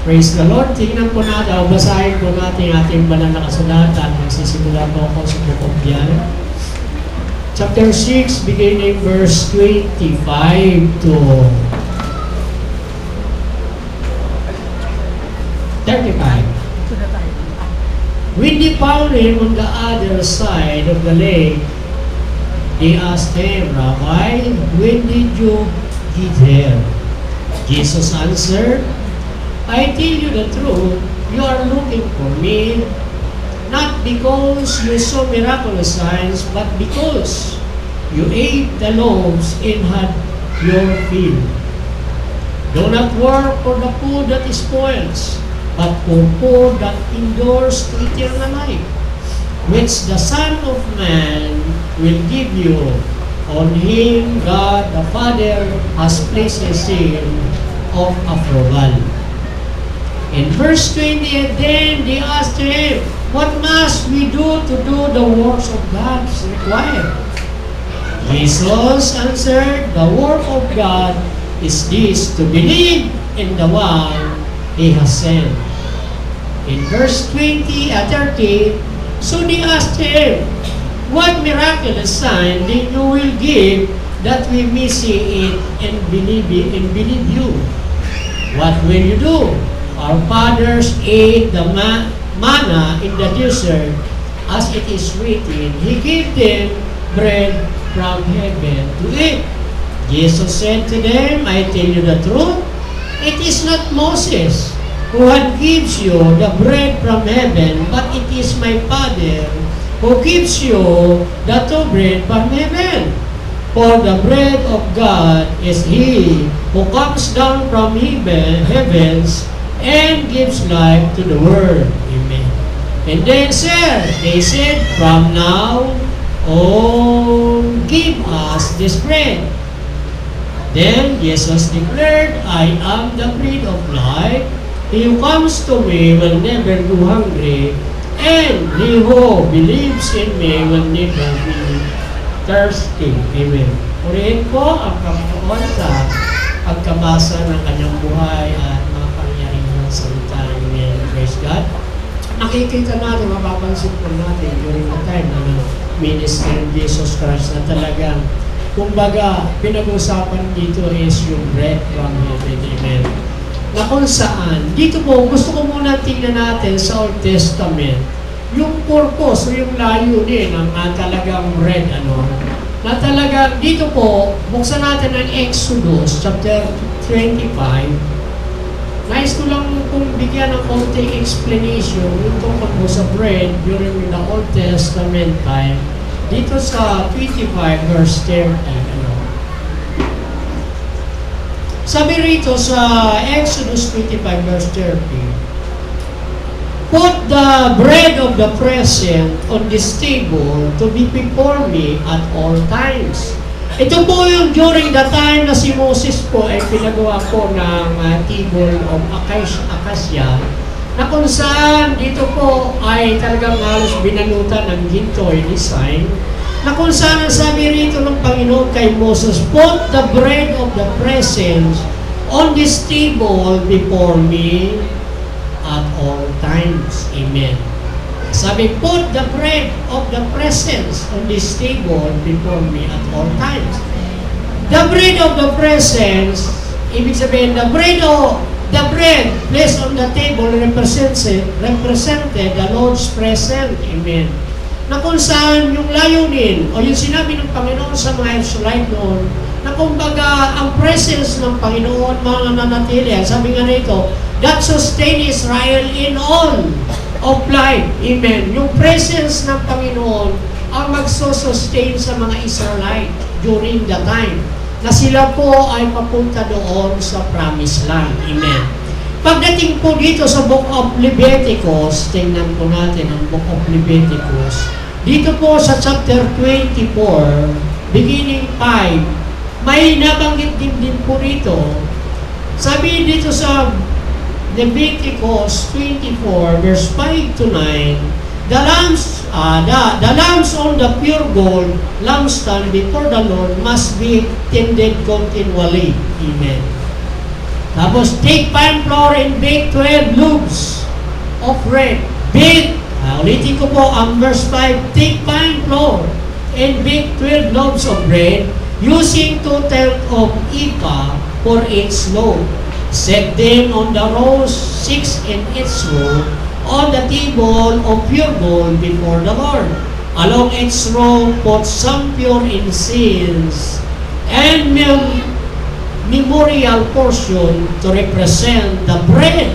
Praise the Lord. Tingnan po natin, basahin po natin ating banal na kasulatan. Magsisimula po ako sa Book of John. Chapter 6, beginning verse 25 to 35. When they found him on the other side of the lake, they asked him, Rabbi, when did you get here? Jesus answered, I tell you the truth, you are looking for me, not because you saw miraculous signs, but because you ate the loaves and had your fill. Do not work for the food that spoils, but for food that endures to eternal life, which the Son of Man will give you. On him God the Father has placed a seal of approval. In verse 20, and then they asked him, what must we do to do the works of God required? Jesus answered, the work of God is this, to believe in the one He has sent. In verse 30, so they asked him, what miraculous sign then you will give that we may see it and believe you? What will you do? Our fathers ate the manna in the desert, as it is written, He gave them bread from heaven to eat. Jesus said to them, I tell you the truth, it is not Moses who gives you the bread from heaven, but it is my Father who gives you the true bread from heaven. For the bread of God is He who comes down from heavens and gives life to the world. Amen. And then they said, from now on, give us this bread. Then Jesus declared, I am the bread of life. He who comes to me will never go hungry, and he who believes in me will never be thirsty. Amen. Purihin ko ang Panginoon sa pagkabasa ng kanyang buhay at mga pangyayari ng salita. Amen. Praise God. Nakikita natin, mapapansin po natin during the time na ministry ng Jesus Christ na talagang, kumbaga, pinag-usapan dito is yung bread from heaven. Amen. Na kung saan, dito po, gusto ko muna tingnan natin sa Old Testament, yung purpose o yung layunin ng talagang bread, na talagang, dito po, buksan natin ang Exodus, chapter 25. Nais ko lang kung bigyan ng konting explanation yung tungkol po sa bread during the Old Testament time, dito sa 25 verse 30. Sabi rito sa Exodus 25 verse 30, put the bread of the present on this table to be before me at all times. Ito po yung during the time na si Moses po ay pinagawa po ng table of acacia, na kung saan dito po ay talagang halos binalutan ng ginto yung design, na kung saan ang sabi rito ng Panginoon kay Moses, put the bread of the presence on this table before me at all times. Amen. Sabi, put the bread of the presence on this table before me at all times. The bread of the presence, ibig sabihin, the bread placed on the table represented the Lord's presence. Amen. Na kung saan yung layunin o yung sinabi ng Panginoon sa mga Israelite noon, na kumbaga ang presence ng Panginoon mga nanatili. Sabi nga rito, that sustain Israel in all of life. Amen. Yung presence ng Panginoon ang magsusustain sa mga Israelite during the time na sila po ay papunta doon sa promised land. Amen. Pagdating po dito sa Book of Leviticus, tingnan po natin ang Book of Leviticus. Dito po sa chapter 24, beginning 5, may nabanggit din po rito. Sabi dito sa Leviticus 24, verse 5 to 9, the lambs on the pure gold lampstand before the Lord must be tended continually. Amen. Tapos, take fine flour and bake 12 loaves of bread. Bake, ulitin ko po ang verse 5, take fine flour and bake 12 loaves of bread using 2/10 of ephah for each loaf. Set them on the rows, 6 in each row, on the table of pure gold before the Lord. Along each row, put some pure incense and memorial portion to represent the bread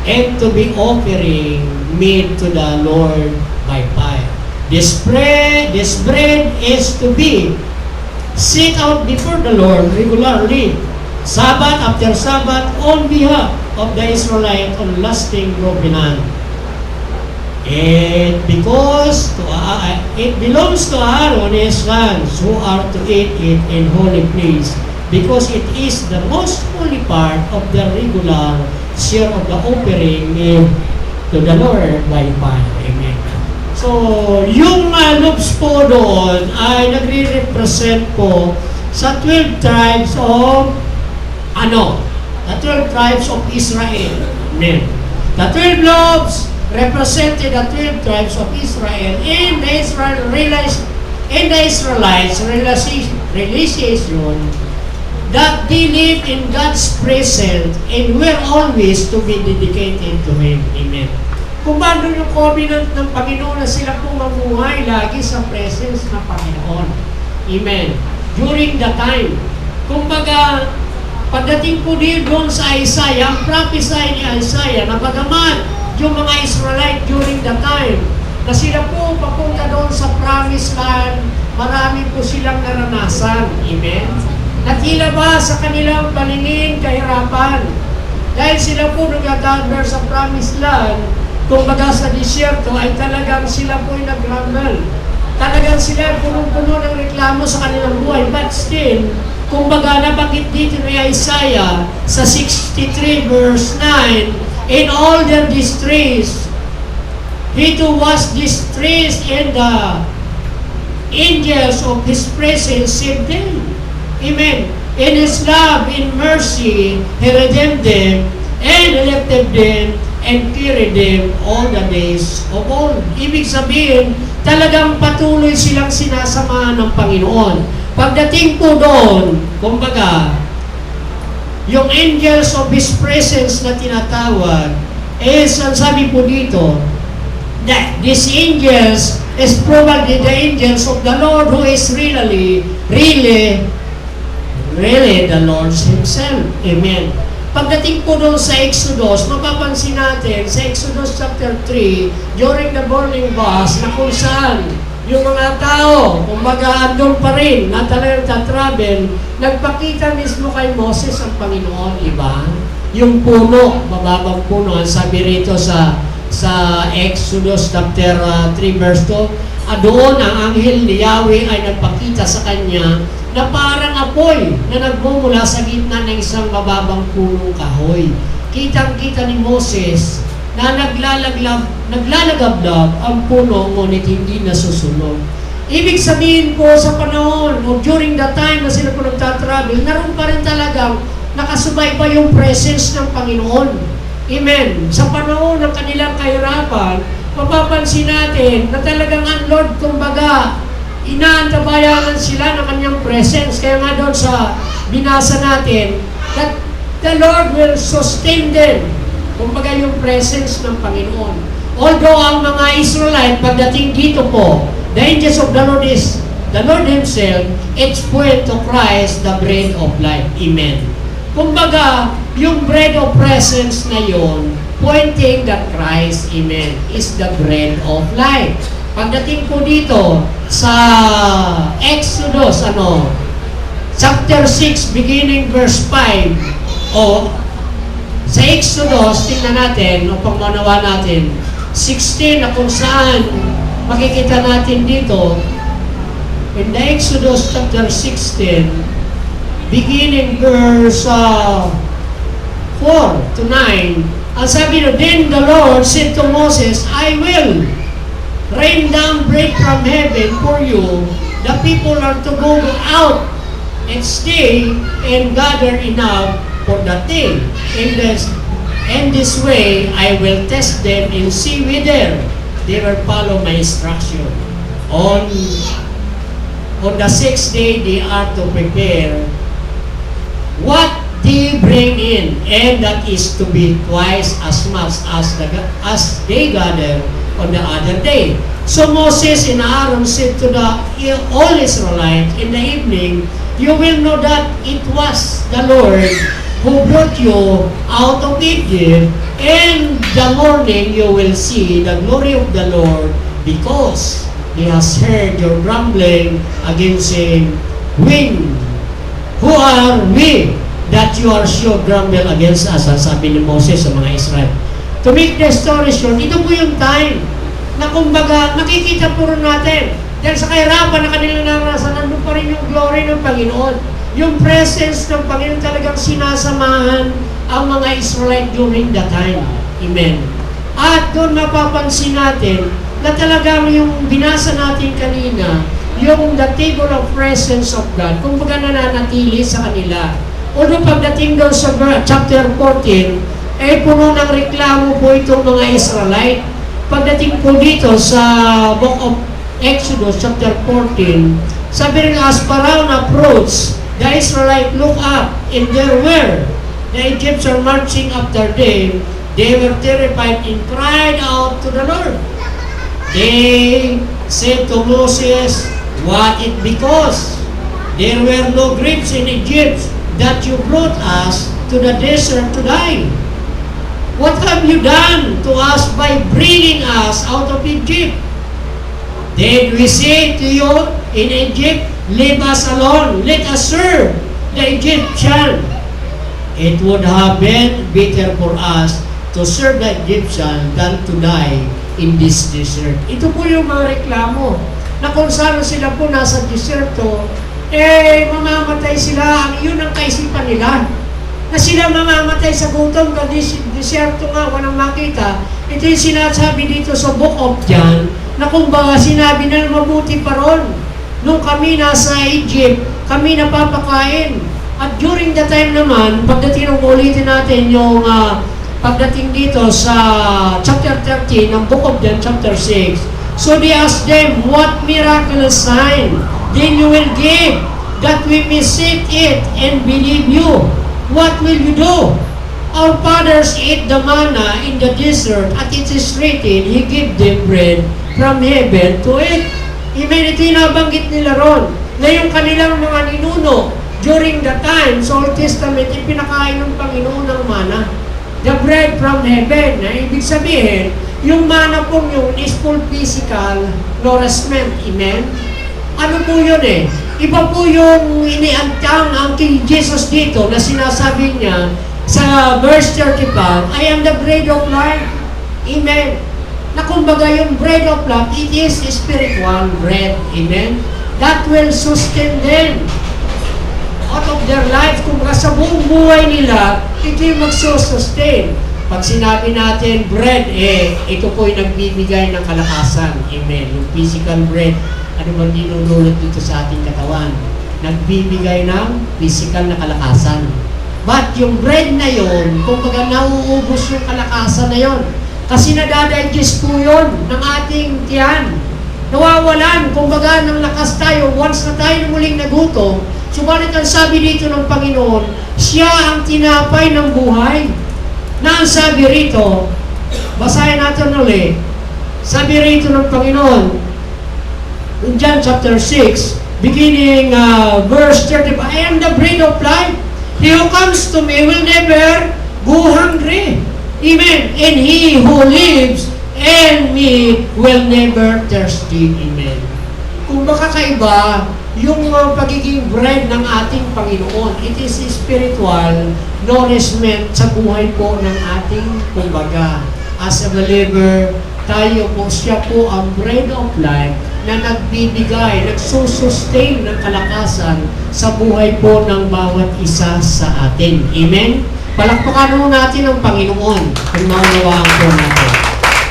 and to be offering made to the Lord by fire. This bread is to be set out before the Lord regularly, Sabbath after Sabbath, on behalf of the Israelite on lasting covenant. And because it belongs to Aaron and his sons who are to eat it in holy place, because it is the most holy part of the regular share of the offering made to the Lord by fire. Amen. So, yung loops po doon ay nagre-represent po sa 12 tribes of the 12 tribes of Israel. Amen. The 12 lobes represented the 12 tribes of Israel and the Israelites realization that they live in God's presence and were always to be dedicated to Him. Amen. Kung paano yung covenant ng Panginoon na sila po mamuhay lagi sa presence ng Panginoon. Amen. During the time. Kumbaga, pagdating po din doon sa Isaiah, ang prophesy ni Isaiah na bagaman yung mga Israelite during the time na sila po papunta doon sa promised land, marami po silang naranasan. Amen. Natila ba sa kanilang paningin kahirapan? Dahil sila po nag-gather sa promised land, kumbaga sa disyerto ay talagang sila po ay nag-grumble. Talagang sila punong-puno ng reklamo sa kanilang buhay. But still, kumbaga nabanggit dito ni Isaiah sa 63 verse 9, in all their distress, he too was distressed and the angels of His presence saved them. Amen. In His love, in mercy, He redeemed them and lifted them and carried them all the days of old. Ibig sabihin, talagang patuloy silang sinasamahan ng Panginoon. Pagdating po doon, kumbaga, yung angels of His presence na tinatawag, ang sabi po dito, that these angels is probably the angels of the Lord who is really the Lord Himself. Amen. Pagdating po doon sa Exodus, mapapansin natin sa Exodus chapter 3, during the burning bush, na kung saan yung mga tao, kumbaga andun pa rin, na talagang tatravel, nagpakita mismo kay Moses ang Panginoon, iba? Yung puno, mababang puno, ang sabi rito sa Exodus chapter 3 verse 2, doon ang anghel ni Yahweh ay nagpakita sa kanya na parang apoy na nagmumula sa gitna ng isang mababang punong kahoy. Kitang-kita ni Moses na naglalagablab ang puno ngunit hindi nasusunog. Ibig sabihin po sa panahon o during the time na sila po nagtatravel, naroon pa rin talagang nakasubaybay yung presence ng Panginoon. Amen. Sa panahon ng kanilang kahirapan, mapapansin natin na talagang ang Lord, kumbaga, inaantabayanan sila ng kanyang presence. Kaya nga doon sa binasa natin, that the Lord will sustain them. Kumbaga yung presence ng Panginoon. Although ang mga Israelite, pagdating dito po, the angels of the Lord is the Lord Himself, it's point to Christ, the bread of life. Amen. Kumbaga, yung bread of presence na yon, pointing that Christ, amen, is the bread of life. Pagdating po dito sa Exodus, chapter 6, beginning verse 5, sa Exodus, tingnan natin, upang manawa natin, 16 na kung saan makikita natin dito, in the Exodus chapter 16, beginning verse 4 to 9, ang sabi na, then the Lord said to Moses, I will rain down bread from heaven for you. The people are to go out and stay and gather enough for that day. In this way, I will test them and see whether they will follow my instruction. On the sixth day, they are to prepare what they bring in, and that is to be twice as much as they gather on the other day. So Moses and Aaron said to all Israelites in the evening, you will know that it was the Lord who brought you out of Egypt, and the morning you will see the glory of the Lord, because He has heard your grumbling against Him. Who are we that you are so grumble against us? Sabi ni Moses sa mga Israel. To make the story short, ito po yung time na kumbaga nakikita po rin natin dahil sa kahirapan na kanilang naranasan, nandun pa rin yung glory ng Panginoon. Yung presence ng Panginoon talagang sinasamahan ang mga Israelite during that time. Amen. At doon mapapansin natin na talagang yung binasa natin kanina, yung the table of presence of God, kumbaga nananatili sa kanila. Although pagdating doon sa chapter 14, puno ng reklamo po itong mga Israelite. Pagdating po dito sa book of Exodus chapter 14, sabi rin, as Pharaoh approached, the Israelites looked up, and there were the Egyptians marching after them. They were terrified and cried out to the Lord. They said to Moses, what it because there were no grapes in Egypt that you brought us to the desert to die? What have you done to us by bringing us out of Egypt? Did we say to you in Egypt, leave us alone, let us serve the Egyptian? It would have been better for us to serve the Egyptian than to die in this desert. Ito po yung mga reklamo na kung saan sila po nasa deserto, mamamatay sila. Yun ang kaisipan nila, na sila mamamatay sa gutom kasi deserto nga, walang makita. Ito yung sinasabi dito sa Book of John, na kumbaga sinabi na mabuti pa ron. Nung kami nasa Egypt, kami napapakain. At during the time naman, pagdating ng ulitin natin yung pagdating dito sa chapter 13 ng Book of John, chapter 6. So they asked them, what miraculous sign then you will give, that we may see it and believe you? What will you do? Our fathers ate the manna in the desert, at it is written, He gave them bread from heaven to eat. Amen. Ito yung nabanggit nila ron, na yung kanilang mga ninuno during the time sa Old Testament, ipinakain ng Panginoon ng manna, the bread from heaven. Na ibig sabihin, yung manna pong yun is full physical nourishment. Amen. Ano po yun Iba po yung iniantang ang King Jesus dito na sinasabi niya sa verse 35, I am the bread of life. Amen. Na kumbaga yung bread of life, it is spiritual bread. Amen. That will sustain them out of their life. Kumbaga sa buong buhay nila, ito yung magsusustain. Pag sinabi natin bread, ito po yung nagbibigay ng kalakasan. Amen. Yung physical bread, ano bang dinululot dito sa ating katawan? Nagbibigay ng physical na kalakasan. But yung bread na yon, kumbaga nauubos yung kalakasan na yon. Kasi nadadigest po yun ng ating tiyan. Nawawalan, kumbaga, ng lakas tayo once na tayo muling nagutom. Subalit ang sabi dito ng Panginoon, siya ang tinapay ng buhay. Na ang sabi rito, basahin natin ulit. Sabi rito ng Panginoon, in John chapter 6, beginning verse 35, I am the bread of life. He who comes to me will never go hungry. Amen. And he who lives in me will never thirsty. Amen. Kung baka kaiba, yung pagiging bread ng ating Panginoon, it is spiritual nourishment sa buhay po ng ating kumbaga. As a believer, tayo po, siya po ang bread of life na nagbibigay, nagsusustain ng kalakasan sa buhay po ng bawat isa sa atin. Amen? Palakpakan mo natin ang Panginoon kung maunawaan po natin.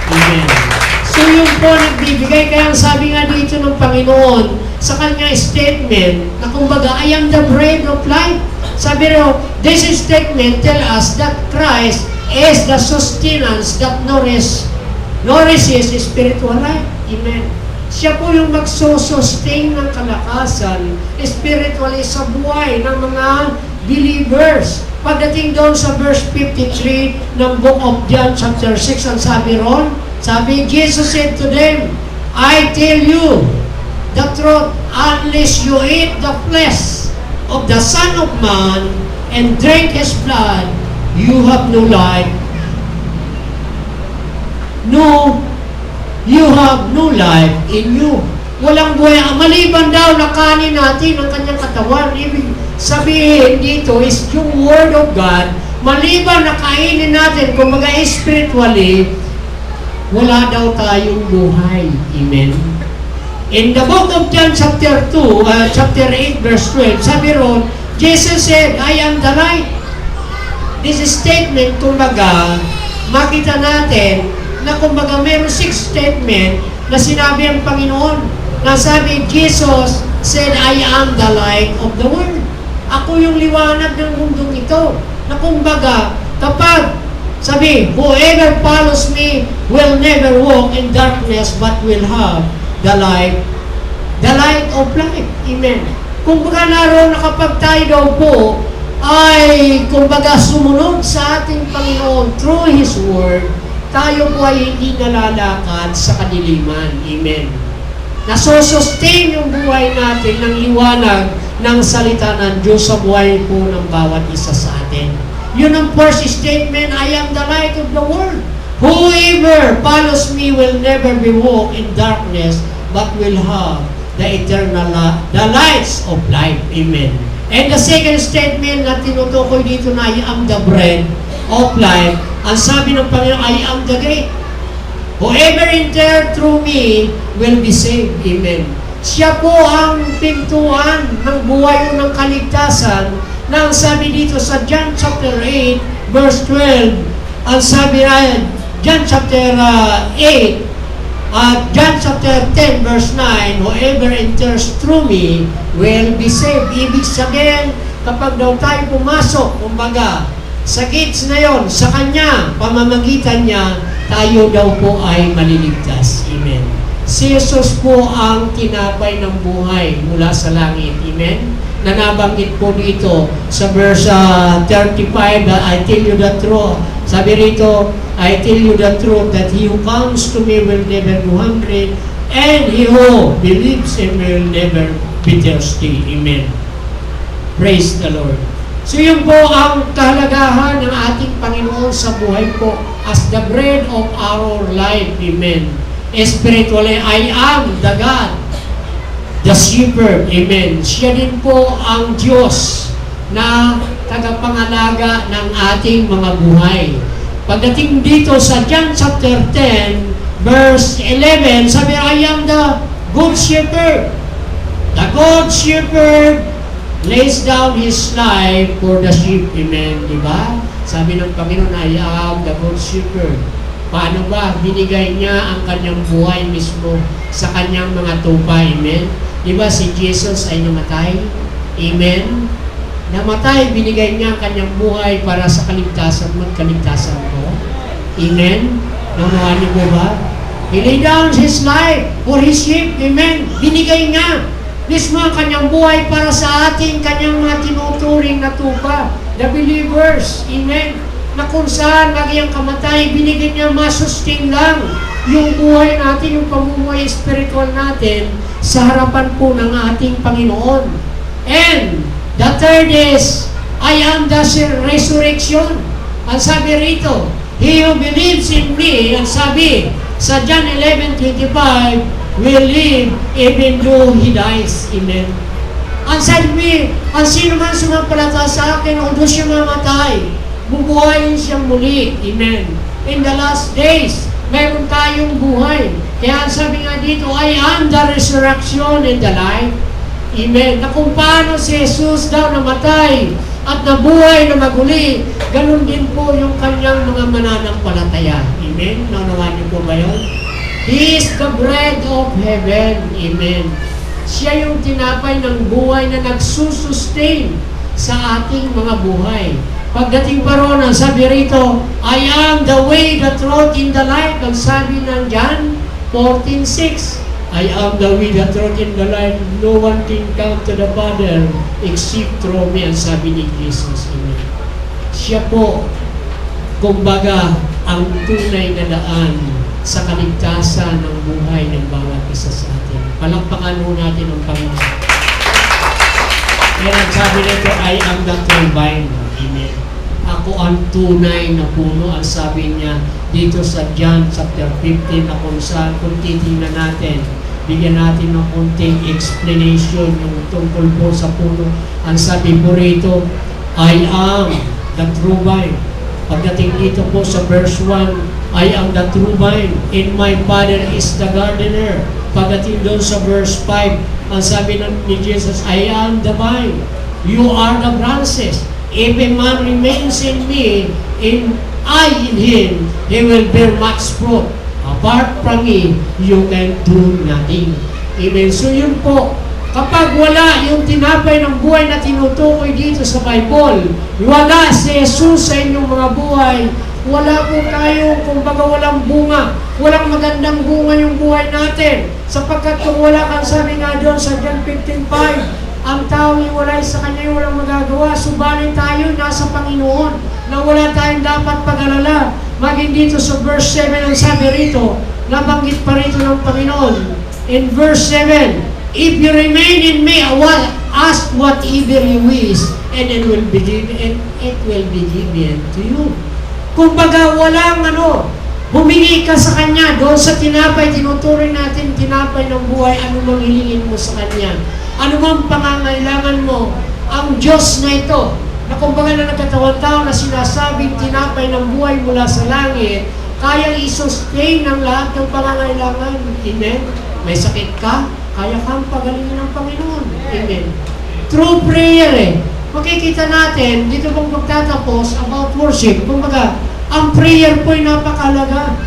Amen. So yung po nagbibigay, kaya sabi nga dito ng Panginoon sa kanya statement na kumbaga, I am the bread of life. Sabi rin, this statement tell us that Christ is the sustenance that nourishes spiritual life. Amen. Siya po yung magsusustain ng kalakasan spiritually sa buhay ng mga believers. Pagdating doon sa verse 53 ng book of John chapter 6, ang sabi ron, sabi, Jesus said to them, I tell you the truth, unless you eat the flesh of the Son of Man and drink His blood, you have no life. No, you have no life in you. Walang buhay. Maliban daw na kanin natin ang kanyang katawan. Ibig sabihin dito is yung Word of God, maliban na kainin natin, kumbaga spiritually, wala daw tayong buhay. Amen. In the book of John chapter 8 verse 12, sabi ron, Jesus said, I am the light. This statement, kumbaga, makita natin na kumbaga mayroong 6 statement na sinabi ang Panginoon. Nasabi, Jesus said, I am the light of the world. Ako yung liwanag ng mundong ito. Na kumbaga, kapag sabi, whoever follows me will never walk in darkness but will have the light of life. Amen. Kumbaga naroon na kapag tayo daw po ay kumbaga sumunod sa ating Panginoon through His Word, tayo po ay hindi nalalakad sa kadiliman. Amen. Nasusustain yung buhay natin ng liwanag ng salita ng Diyos sa buhay po ng bawat isa sa atin. Yun ang first statement, I am the light of the world. Whoever follows me will never be walk in darkness, but will have the eternal the lights of life. Amen. And the second statement na tinutukoy dito na I am the bread of life. Ang sabi ng Panginoon, I am the gate. Whoever enter through me will be saved. Amen. Siya po ang pintuan ng buhay o ng kaligtasan na ang sabi dito sa John chapter 8 verse 12, ang sabi na John chapter 8 at John chapter 10 verse 9, whoever enters through me will be saved. Ibig sabihin, kapag daw tayo pumasok, kumbaga, sa gates na yon, sa Kanya, pamamagitan niya, tayo daw po ay maliligtas. Amen. Si Jesus po ang tinapay ng buhay mula sa langit. Amen. Nanabanggit po dito sa verse 35, I tell you the truth. Sabi rito, I tell you the truth that he who comes to me will never go hungry, and he who believes in me will never be thirsty. Amen. Praise the Lord. So yun po ang kahalagahan ng ating Panginoon sa buhay po as the bread of our life. Amen. Spiritually, I am the God, the shepherd. Amen. Siya din po ang Diyos na tagapangalaga ng ating mga buhay. Pagdating dito sa John chapter 10, verse 11, sabi, I am the good shepherd. The good shepherd lays down his life for the sheep. Amen. Diba? Sabi ng Panginoon, I am the good shepherd. Paano ba? Binigay niya ang kanyang buhay mismo sa kanyang mga tupa. Amen. Diba si Jesus ay namatay? Amen. Namatay, binigay niya ang kanyang buhay para sa kaligtasan mo at kaligtasan mo. Amen. Namuha niyo po ba? He laid down his life for his sheep. Amen. Binigay niya mismo ang kanyang buhay para sa ating kanyang mga tinuturing na tupa, the believers. Amen. Na kung saan lagi ang kamatay, binigyan niya masustain lang yung buhay natin, yung pamumuhay spiritual natin sa harapan po ng ating Panginoon. And the third is, I am the resurrection. Ang sabi rito, he who believes in me, ang sabi sa John 11:25, will live even though he dies. Amen. Ang sabi, ang sino man sumampalataya sa akin, although siya mamatay, bubuhayin siyang muli. Amen. In the last days, meron tayong buhay. Kaya sabi nga dito, I am the resurrection and the life. Amen. Na kung paano si Jesus daw namatay at nabuhay na maguli, ganun din po yung kanyang mga mananampalataya. Amen. Naunawan niyo po ba yun? He is the bread of heaven. Amen. Siya yung tinapay ng buhay na nagsusustain sa ating mga buhay. Pagdating pa roon, ang sabi rito, I am the way, the truth, and the life. Ang sabi ng John 14:6. I am the way, the truth, and the life. No one can come to the Father except through me. Ang sabi ni Jesus. Amen. Siya po, kumbaga, ang tunay na daan sa kaligtasan ng buhay ng bawat isa sa atin. Palakpakan mo natin ang Panginoon. Yan ang sabi nito, I am the true vine. Amen. Ako ang tunay na puno. Ang sabi niya dito sa John chapter 15 na kung saan, kung titingnan natin, bigyan natin ng konting explanation ng tungkol po sa puno. Ang sabi po rito, I am the true vine. Pagdating dito po sa verse 1, I am the true vine, and my Father is the gardener. Pagdating doon sa verse 5, ang sabi ni Jesus, I am the vine, you are the branches. If a man remains in me, and I in him, he will bear much fruit. Apart from me, you can do nothing. Amen. So yun po, kapag wala yung tinapay ng buhay na tinutukoy dito sa Bible, wala si Jesus sa inyong mga buhay, wala po tayo, kumbaga walang bunga, walang magandang bunga yung buhay natin. Sapagkat kung wala kang sabi nga doon sa John 15:5, ang taong iwalay sa kanya walang magagawa, subalit tayo nasa Panginoon, na wala tayong dapat pag-alala. Maging dito sa verse 7, ang sabi rito, nabanggit pa rito ng Panginoon. In verse 7, if you remain in me, ask whatever you wish, and it will be given to you. Kumbaga, walang humingi ka sa Kanya, doon sa tinapay, tinuturing natin tinapay ng buhay, ano mang hilingin mo sa Kanya. Ano mang pangangailangan mo, ang Diyos na ito, na kumbaga na nagkatawang tao na sinasabing tinapay ng buhay mula sa langit, kayang isustain ang lahat ng pangangailangan. Amen? May sakit ka, kaya kang pagalingin ng Panginoon. Amen. Through prayer makikita natin, dito pong magtatapos about worship, kumbaga, ang prayer po'y napakalaga.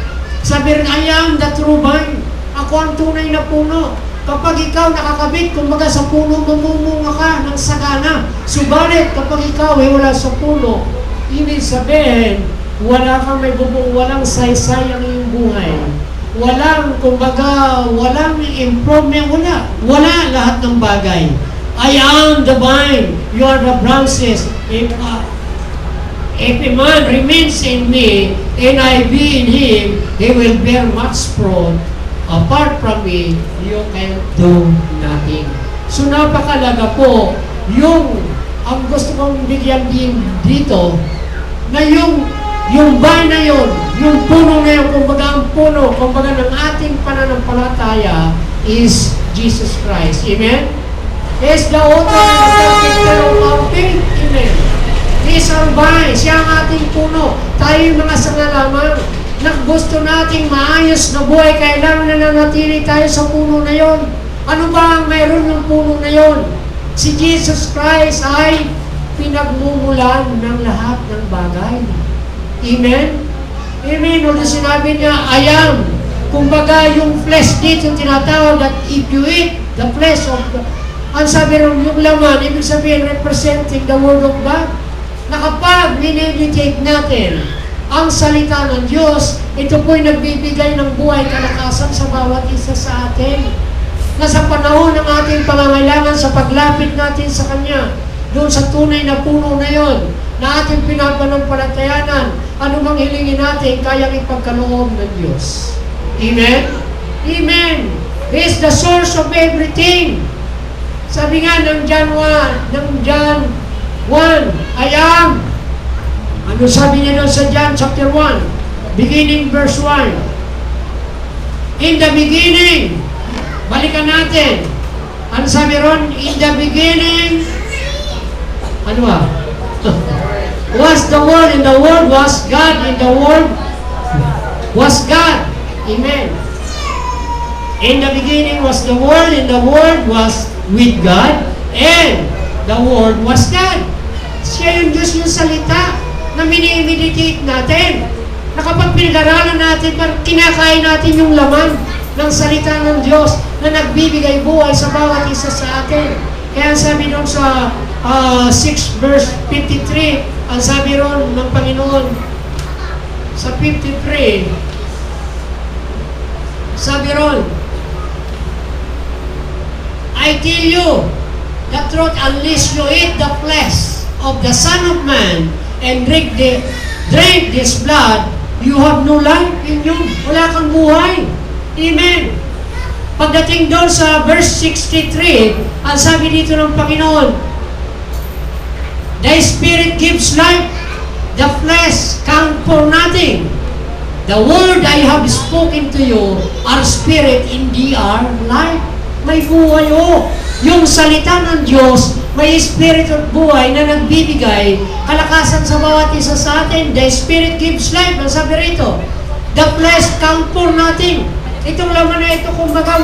Sabi rin, I am the true vine. Ako ang tunay na puno. Kapag ikaw nakakabit, kumbaga sa puno, mamumunga ka ng sagana. Subalit, kapag ikaw wala sa puno, ibig sabihin, wala kang may bubong, walang saysay ang iyong buhay. Walang, kumbaga, walang improvement, wala lahat ng bagay. I am the vine, you are the branches. If a man remains in me, and I be in him, he will bear much fruit. Apart from me, you can do nothing. So napakalaga po, ang gusto kong bigyan din dito, na yung vine na yun, yung puno na yun, kumbaga ang puno, kumbaga ng ating pananampalataya is Jesus Christ. Amen? He is the author and the perfecter of our faith. Amen. He is our vine. Siya ang ating puno. Tayo yung mga sanga lamang na gusto nating maayos na buhay, kailangan na nanatili tayo sa puno na yon. Ano ba ang mayroon yung puno na yon? Si Jesus Christ ay pinagmumulan ng lahat ng bagay. Amen? Amen. Ulit sinabi niya, I am. Kumbaga yung flesh dito tinatawag that if you eat the flesh of the... Ang sabi rin yung laman, ibig sabihin representing the Word of God, na kapag mineditate natin ang salita ng Diyos, ito po'y nagbibigay ng buhay kalakasan sa bawat isa sa atin. Na sa panahon ng ating pangangailangan sa paglapit natin sa Kanya, doon sa tunay na puno na yon, na ating pinapanampalatayanan, anumang hilingin natin, kayang ipagkaloob ng Diyos. Amen? Amen! He is the source of everything. Sabi nga ng John 1, I am. Ano sabi niya doon sa John chapter 1, beginning verse 1? In the beginning, balikan natin. Ano sabi ron? In the beginning, ano was the Word, and the Word was God, and the Word was God. Amen. In the beginning was the Word, and the Word was with God, and the Word was God. Siya yung Diyos, yung salita na mini-meditate natin. Na kapag pinag-aralan natin, kinakain natin yung laman ng salita ng Diyos na nagbibigay buhay sa bawat isa sa atin. Kaya sabi doon sa 6 verse 53, ang sabi ron ng Panginoon sa 53, sabi ron, I tell you the truth, unless you eat the flesh of the Son of Man and drink this blood, you have no life in you. Wala kang buhay. Amen. Pagdating doon sa verse 63, ang sabi dito ng Panginoon, the Spirit gives life, the flesh count for nothing. The word I have spoken to you are spirit, indeed are life. May buhay yung salita ng Diyos, may spirit at buhay na nagbibigay kalakasan sa bawat isa sa atin. The Spirit gives life. Ang sabi rito, the flesh count for nothing. Itong laman na ito, kumbaga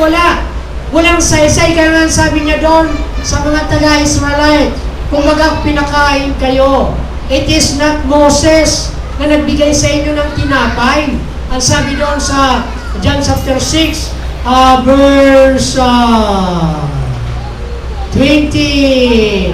walang saysay. Kaya nga sabi niya doon sa mga taga-Israelite, kumbaga pinakain kayo. It is not Moses na nagbigay sa inyo ng tinapay. Ang sabi doon sa John chapter 6, verse 20.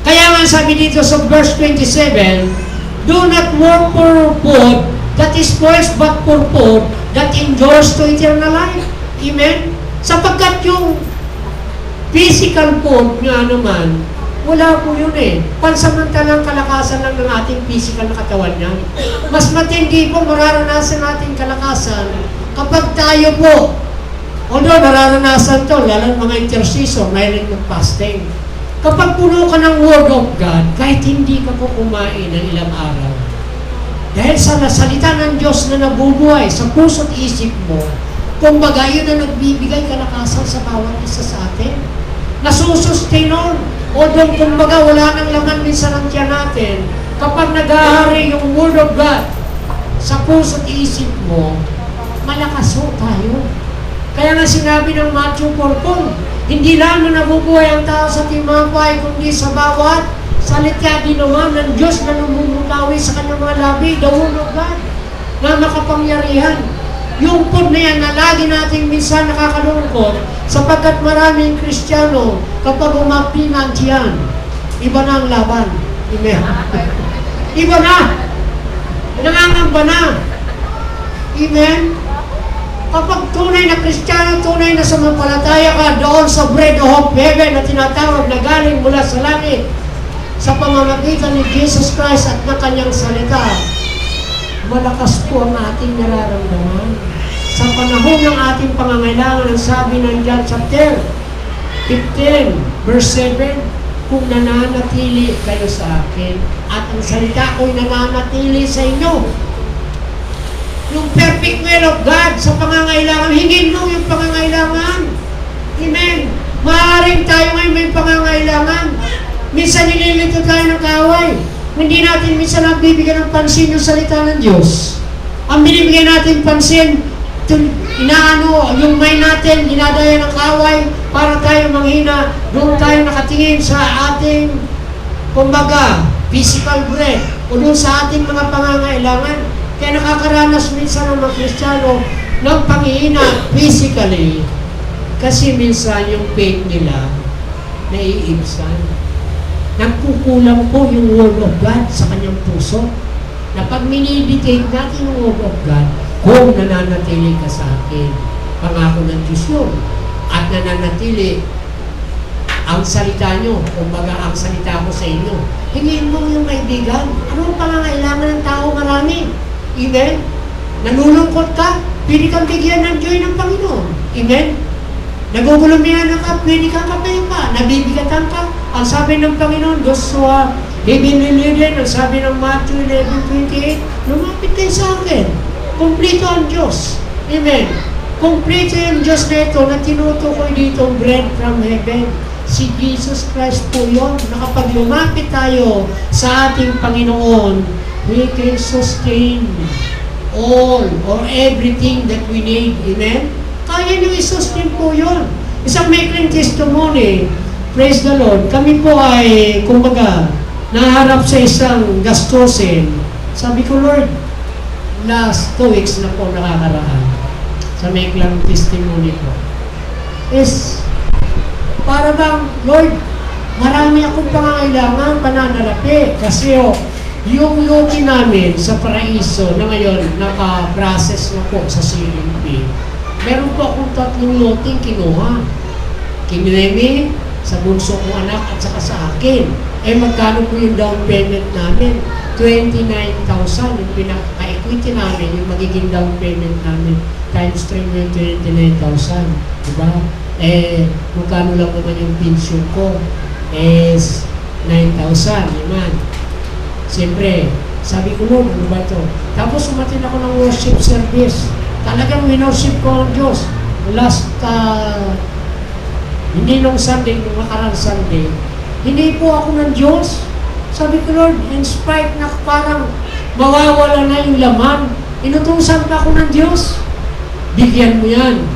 Kaya nga sabi dito sa verse 27, do not work for food that is spoils, but for food that endures to eternal life. Amen? Sapagkat yung physical food nga naman, wala po yun eh. Pansamantalang kalakasan lang ng ating physical na katawan niya. Mas matindi po mararanasan natin kalakasan kapag tayo po, although nararanasan to, lalo mga intercessor, mahilig ng fasting. Kapag puno ka ng Word of God, kahit hindi ka po kumain ng ilang araw, dahil sa salita ng Diyos na nabubuhay sa puso't isip mo, kumbaga yun na nagbibigay kalakasan sa bawat isa sa atin. Nasusustain o doon kumbaga wala nang laman minsan ang tiyan natin, kapag nag-ahari yung Word of God sa puso't isip mo, malakas ho tayo. Kaya nga sinabi ng Matthew 4, hindi lamang nabubuhay ang tao sa tinapay, kundi sa bawat salita din naman ng Diyos na namumulawi sa kanyang mga labi, the Word of God, na makapangyarihan. Yung food na yan na lagi nating minsan nakakalungkot, sapagkat maraming Kristiyano, kapag umapin ang tiyan, iba na ang laban. Amen. Iba na. Nangangamba na. Amen. Kapag tunay na Kristiyano, tunay na sumampalataya ka doon sa bread of heaven na tinatawag na galing mula sa langit, sa pamamagitan ni Jesus Christ at ng kanyang salita, malakas po ang ating nararamdaman. Sa panahon ng ating pangangailangan, ang sabi ng John chapter 15, verse 7, kung nananatili kayo sa akin, at ang salita ko'y nananatili sa inyo. Yung perfect will of God sa pangangailangan, hingin mo yung pangangailangan. Amen. Maaaring tayo ngayon may pangangailangan. Minsan nililito tayo ng kaaway. Hindi natin minsan nagbibigyan ng pansin yung salita ng Diyos. Ang binibigyan natin pansin, yung mind natin, dinadaya ng kaaway para tayo manghina. Doon tayo nakatingin sa ating, kumbaga, physical bread o doon sa ating mga pangangailangan. Kaya nakakaranas minsan ng mga Kristiyano ng panghihina physically kasi minsan yung faith nila naiibsan. Nagkukulang po yung Word of God sa kanyang puso. Na pag minidicate natin yung Word of God, kung nananatili ka sa akin, pangako ng Diyos yun. At nananatili ang salita nyo, kumbaga ang salita ko sa inyo. Hingin mo yung kaibigan. Ano ang pangangailangan ng tao? Marami. Amen? Nanulungkot ka, pili kang bigyan ng joy ng Panginoon. Amen? Nagugulumihan ka, pili kang kapayapa. Nabibigatan ka. Ang sabi ng Panginoon, Joshua, ang sabi ng Matthew 11:28, lumapit kayo sa akin. Kumplito ang Diyos. Amen. Kumplito yung Diyos na ito na tinutukoy dito bread from heaven. Si Jesus Christ po yun. Na kapag lumapit tayo sa ating Panginoon, He can sustain all or everything that we need. Amen? Kaya nyo i-sustain po yun. Isang maikling testimony, praise the Lord, kami po ay, kumbaga, naharap sa isang gastusin. Sabi ko, Lord, last 2 weeks na po nakakaraan sa maiklang testimony ko is Para bang, Lord, marami akong pangangailangan, pananalapi. Kasi yung lote namin sa Paraiso na ngayon, naka-process na po sa CMP, meron po akong 3 lote kinuha. Kinremi, sa bunso kong anak at saka sa akin. Magkano po yung down payment namin? 29,000 yung pinaka-equity namin, yung magiging down payment namin. Times 3 mo yung 29,000. Diba? Magkano lang naman yung pension ko? 9,000. Naman. Siyempre, sabi ko noon, ano ba ito? Tapos umatin ako ng worship service. Talagang winorship ko ang Diyos. Last hindi nung Sunday, nung nakarang Sunday, hindi po ako ng Diyos. Sabi ko, Lord, in spite na parang mawawala na yung laman, inutusan pa ako ng Diyos. Bigyan mo yan.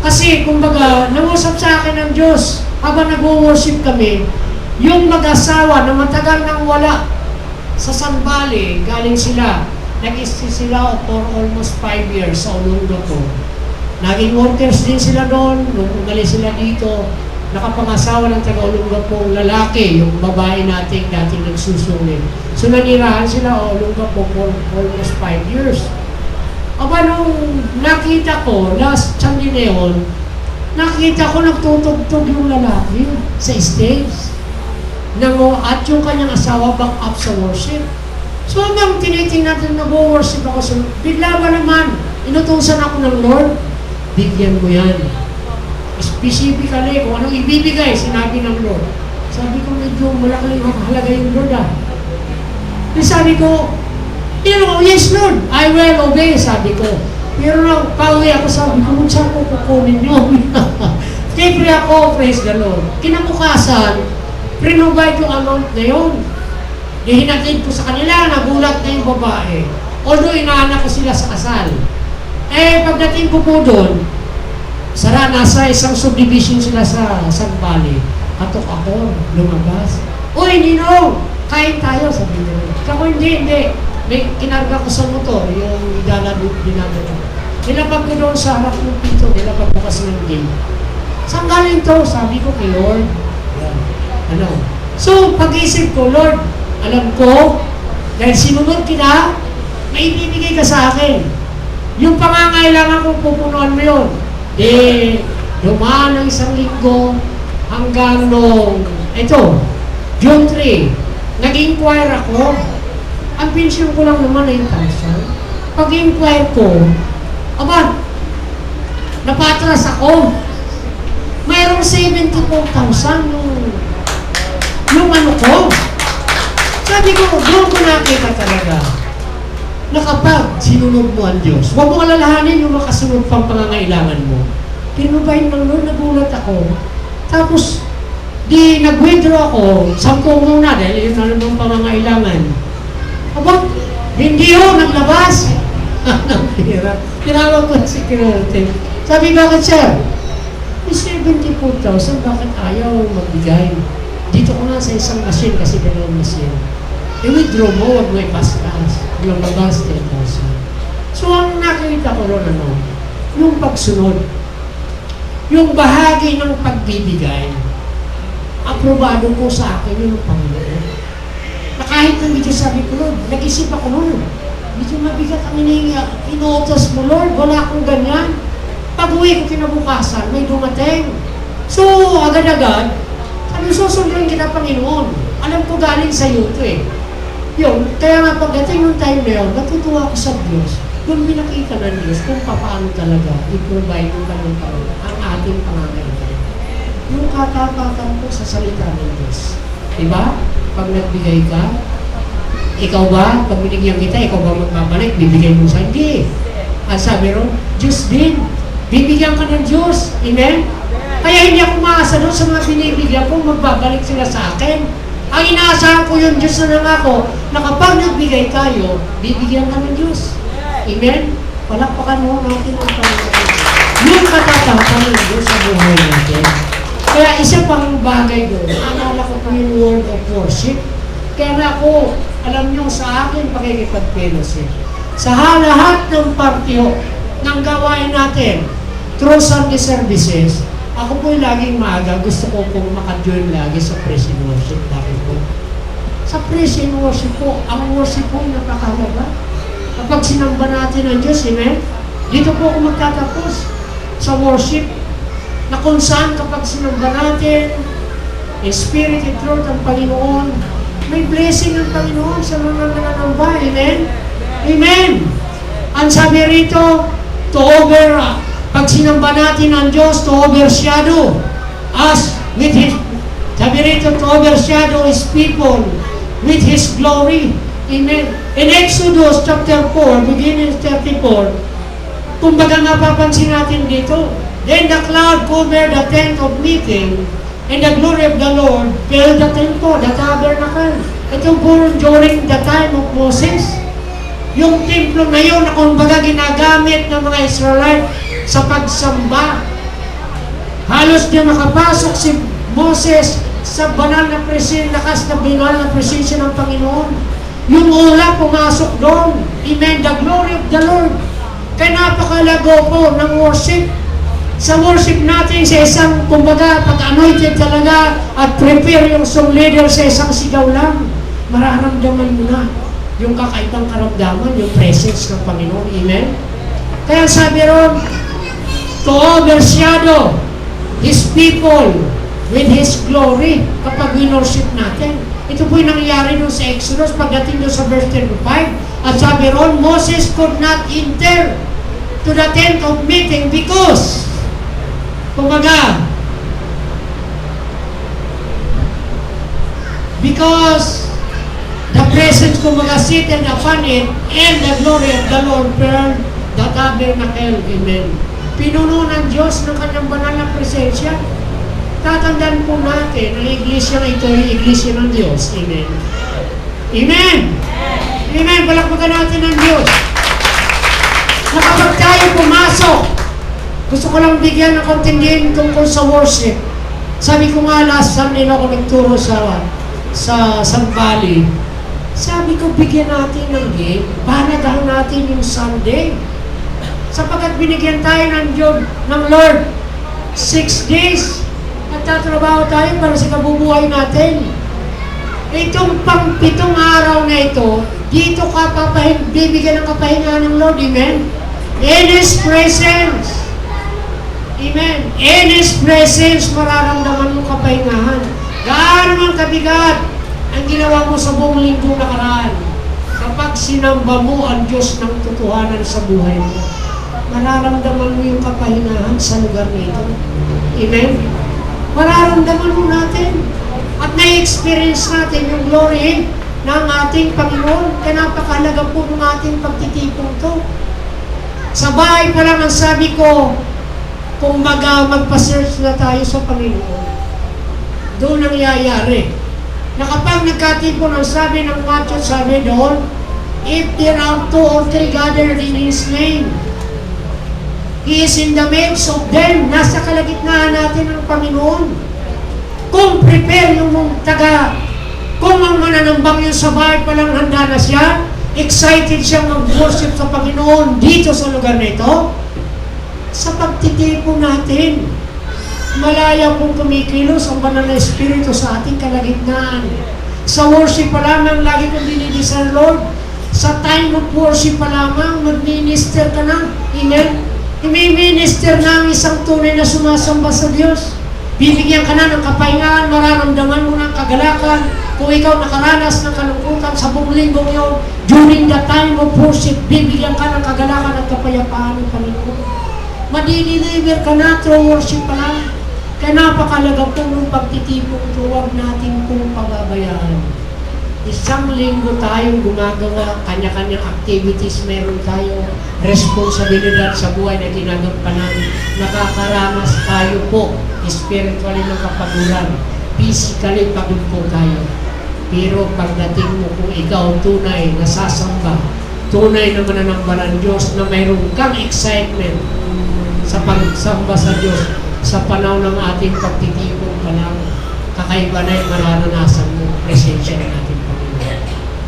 Kasi, kumbaga, nangusap sa akin ng Diyos, habang nag-worship kami, yung mag-asawa na matagal nang wala sa Sanbali, galing sila, nag-stay sila for almost 5 years sa Olongapo. Naging workers din sila doon, nung umalis sila dito, nakapangasawa ng taga-Olongapo lalaki, yung babae nating dating nagsusungin. So nanirahan sila Olongapo for almost 5 years. Aba nung nakita ko, last Sunday na yun, nakita ko nagtutugtog yung lalaki sa stage. At yung kanyang asawa back up sa worship. So hanggang tinitingnan natin nag-worship ako sa bigla ba naman, inutusan ako ng Lord, bigyan mo yan. Specifically, kung anong ibibigay, sinabi ng Lord. Sabi ko, medyo malaki yung halaga yung Lord sabi ko, yes Lord, I will obey, sabi ko. Pero nang pauwi ako, sabi ko, saan ko kukunin nyo? Siyempre ako, praise the Lord. Kinabukasan, pre-provide yung amount na yun. Hinatid ko sa kanila, nagulat na yung babae. Although inaanak ko sila sa kasal. Pagdating ko po doon, nasa isang subdivision sila sa Sanbali. Katok ako, lumabas. Uy, Nino, kain tayo, sabi nila. Ako, hindi. May kinarga ko sa motor, yung dinadala. Nilapag ko doon sa harap ng pito, nilapag bukas ng gate. Saan galing to? Sabi ko kay Lord. So, pag-isip ko, Lord, alam ko, dahil sinunod kita, may ibibigay ka sa akin. Yung pangangailangan kong pupunuan mo yun. Dumaan ng 1 linggo hanggang June 3, nag-inquire ako. Ang pension ko lang naman 9,000. Pag-inquire ko, napatras ako. Mayroong 74,000 yung ko. Sabi ko, doon ko nakita talaga na kapag sinunod mo ang Diyos, huwag mo alalahanin yung makasunod pang pangangailangan mo. Pinubay ng Lord, nagulat ako. Tapos, nag-withdraw ako, 10 muna dahil yun na naman pangangailangan. Hindi naglabas. Tinawag ko si security. Sabi, bakit sir? May 74,000, bakit ayaw magbigay? Dito ko nga sa isang machine kasi dalawang machine. I-withdraw mo, huwag mo ipastas. Lumabas 10,000. So, ang nakita ko ron, yung pagsunod, yung bahagi ng pagbibigay, aprobado ko sa akin yung Panginoon. Na kahit na medyo sabi ko, Lord, nag-isip ako nun. Medyo mabigat ang inuutos mo, Lord, wala akong ganyan. Pag-uwi ko kinabukasan, may dumating. So, agad-agad, sabi, susundin kita, Panginoon. Alam ko galing sa iyo ito Yun, kaya nga pagdating yung time na yun, natutuwa ko sa Diyos. Doon binakita ng Diyos kung paano talaga i-provide yung kanyang taon ang ating pangangailangan. Yung katapatan ko sa salita ng Diyos. Diba? Pag nagbigay ka, ikaw ba, pag binigyan kita, ikaw ba magbabalik, bibigay mo sa hindi. At sabi ron, Diyos din, bibigyan ka ng Diyos. Amen? Kaya hindi ako maasa doon sa mga binibigyan ko, magbabalik sila sa akin. Ang inaasahan ko yung Diyos na nangako na kapag nagbigay tayo, bibigyan ka ng Diyos. Amen? Palakpakan mo natin ang Panginoon. Yung katatapan ng Diyos sa buhay natin. Kaya isa pang bagay doon, naalala ko po yung word of worship. Kaya na ako, alam nyo sa akin, pakikipag-fellowship. Sa lahat ng partiyo ng gawain natin, through Sunday services, Ako po laging maaga, gusto ko pong maka-join lagi sa praise and worship. Bakit po? Sa praise and worship po, ang worship po napakahalaga. Kapag sinamba natin ang Diyos, amen? Dito po ako magtatapos sa worship na kung saan kapag sinamba natin, in spirit and truth ang Panginoon, may blessing ng Panginoon sa mga nananamba, amen? Amen! Ang sabi rito, pag sinamba natin ang Diyos, to overshadow us with His, sabi rito, to overshadow His people with His glory. Amen. In Exodus chapter 4, beginning 34, kumbaga mapapansin natin dito, then the cloud covered the tent of meeting, and the glory of the Lord filled the temple, the tabernacle. Ito po during the time of Moses. Yung templo na yun na kumbaga ginagamit ng mga Israelite sa pagsamba. Halos di makapasok si Moses sa banal na presensya, lakas na banal na presensya ng Panginoon. Yung ulap pumasok doon. Amen. The glory of the Lord. Kaya napakalago po ng worship. Sa worship natin sa isang, kumbaga, pag-anointed talaga at prepare yung song leader sa isang sigaw lang, mararamdaman mo na yung kakaibang karamdaman, yung presence ng Panginoon. Amen? Kaya sabi ron, to overshadow His people with His glory kapag winorship natin. Ito po yung nangyayari doon sa Exodus pagdating doon sa verse 35. At sabi ron, Moses could not enter to the tent of meeting because, the presence seated upon it, and the glory of the Lord filled the tabernacle. Amen. Pinuno ng Diyos ng kanyang banal na presensya. Tatandaan po natin, ang iglesia na ito ay iglesia ng Diyos. Amen. Amen. Amen. Palakpakan natin ang Diyos. Na kapag tayo pumasok, gusto ko lang bigyan ng konting din tungkol sa worship. Sabi ko nga last Sunday na ako nagturo sa San Valley. Sabi ko, bigyan natin ng game. Banagahan natin yung Sunday. Sapagkat binigyan tayo ng Lord 6 days. Nagtatrabaho tayo para sa kabubuhay natin. Itong pang-pitong araw na ito, dito ka bibigyan ng kapahingahan ng Lord. Amen? In His presence. Amen. In His presence, mararamdaman mo kapahingahan. Gaano man kabigat ang ginawa mo sa buong linggo nakaraan. Kapag sinamba mo ang Diyos ng totohanan sa buhay mo, mararamdaman mo yung kapahingahan sa lugar nito. Amen? Mararamdaman mo natin. At na-experience natin yung glory ng ating Panginoon. Kaya napakahalaga po ng ating pagtitipong to. Sa bahay pa lang ang sabi ko, kung magpa-search na tayo sa Panginoon, doon nangyayari. Na kapag nagkatipon ang sabi ng Matthew, sabi doon, if there are 2 or 3 gathered in His name, He is in the midst of them. Nasa kalagitnaan natin ng Panginoon. Kung prepare yung kung ang mananambang yung sa bahay pa lang handa na siya, excited siya mag-worship sa Panginoon dito sa lugar na ito, sa pagtitipon natin, malaya pong kumikilos ang banal na Espiritu sa ating kalagitnaan. Sa worship pa lamang, lagi kong dinidisal, Lord, sa time of worship pa lamang, mag-minister ka na. Amen? I-minister na ang isang tunay na sumasamba sa Diyos. Bibigyan ka na ng kapahingahan, mararamdaman mo ng kagalakan. Kung ikaw nakaranas ng kalungkutan sa buong linggong yun, during the time of worship, bibigyan ka ng kagalakan at kapayapaan ng Panginoon. Madideliver ka na through worship pa lang. Kaya napakalaga po ng pagtitipong ito, huwag natin pong pababayaan. Isang linggo tayong gumagawa, kanya-kanyang activities, meron tayong responsibilidad sa buhay na ginagampanan. Nakakaranas tayo po, spiritually ng kapaguran. Physically, pagod po tayo. Pero pagdating mo kung ikaw tunay na sasamba, tunay na mananamba ng Diyos, na mayroon kang excitement sa pagsamba sa Diyos, sa panahon ng ating pagtitipong panahon, kakaiba na yung mararanasan mo, presensya ng ating Panginoon.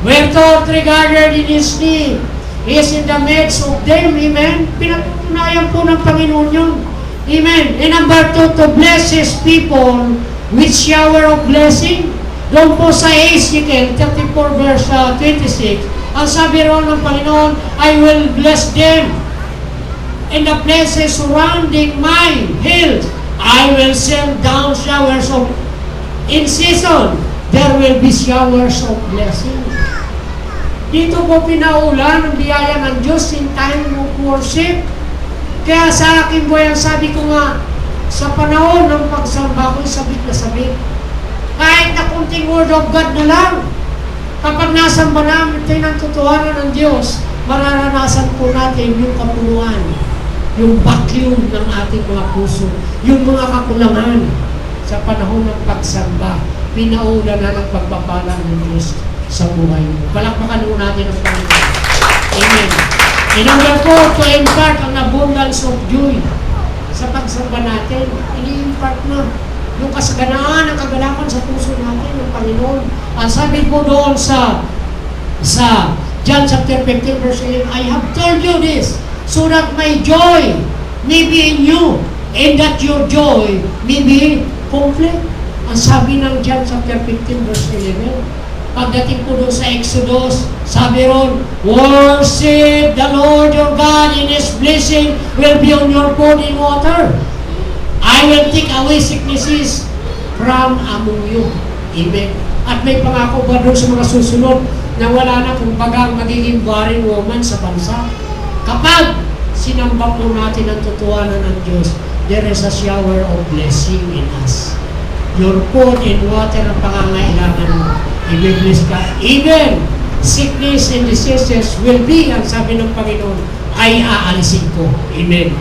Where 2 or 3 gathered in His name, He is in the midst of them. Amen? Pinatutunayan po ng Panginoon yun. Amen. And number 2, to bless His people with shower of blessing. Doon po sa Ezekiel 34 verse 26, ang sabi ron ng Panginoon, I will bless them in the places surrounding my hills. I will send down showers of, in season, there will be showers of blessing. Dito po pinaulan ang biyaya ng Diyos in time of worship. Kaya sa akin po yan, sabi ko nga, sa panahon ng pagsamba ko'y sabik na sabik. Kahit na kunting word of God na lang, kapag nasamba namin tayo ng totohanan ng Diyos, mararanasan po natin yung kapunuan, yung vacuum ng ating mga puso, yung mga kakulangan sa panahon ng pagsamba. Pinaulan na ng pagpapala ng Diyos sa buhay mo. Palakpakan mo natin ang Panginoon. Amen. And number 4, to impart ang abundance of joy sa pagsamba natin. Ini-impart na yung kasaganaan, ang kagalakan sa puso natin ng Panginoon. Ang sabi po doon sa John chapter 15 verse 11, I have told you this so that my joy may be in you and that your joy may be complete. Ang sabi ng John chapter 15 verse 11, pagdating po doon sa Exodus, sabi ron, worship the Lord your God in His blessing will be on your food and water. I will take away sicknesses from among you. Amen. At may pangako ba doon sa mga susunod na wala na kumbaga magiging barren woman sa bansa? Kapag sinamba po natin ang totohanan ng Diyos, there is a shower of blessing in us. Your food and water ang pangangailangan mo. I-bless ka. Even sickness and diseases will be, ang sabi ng Panginoon, ay aalisin ko. Amen.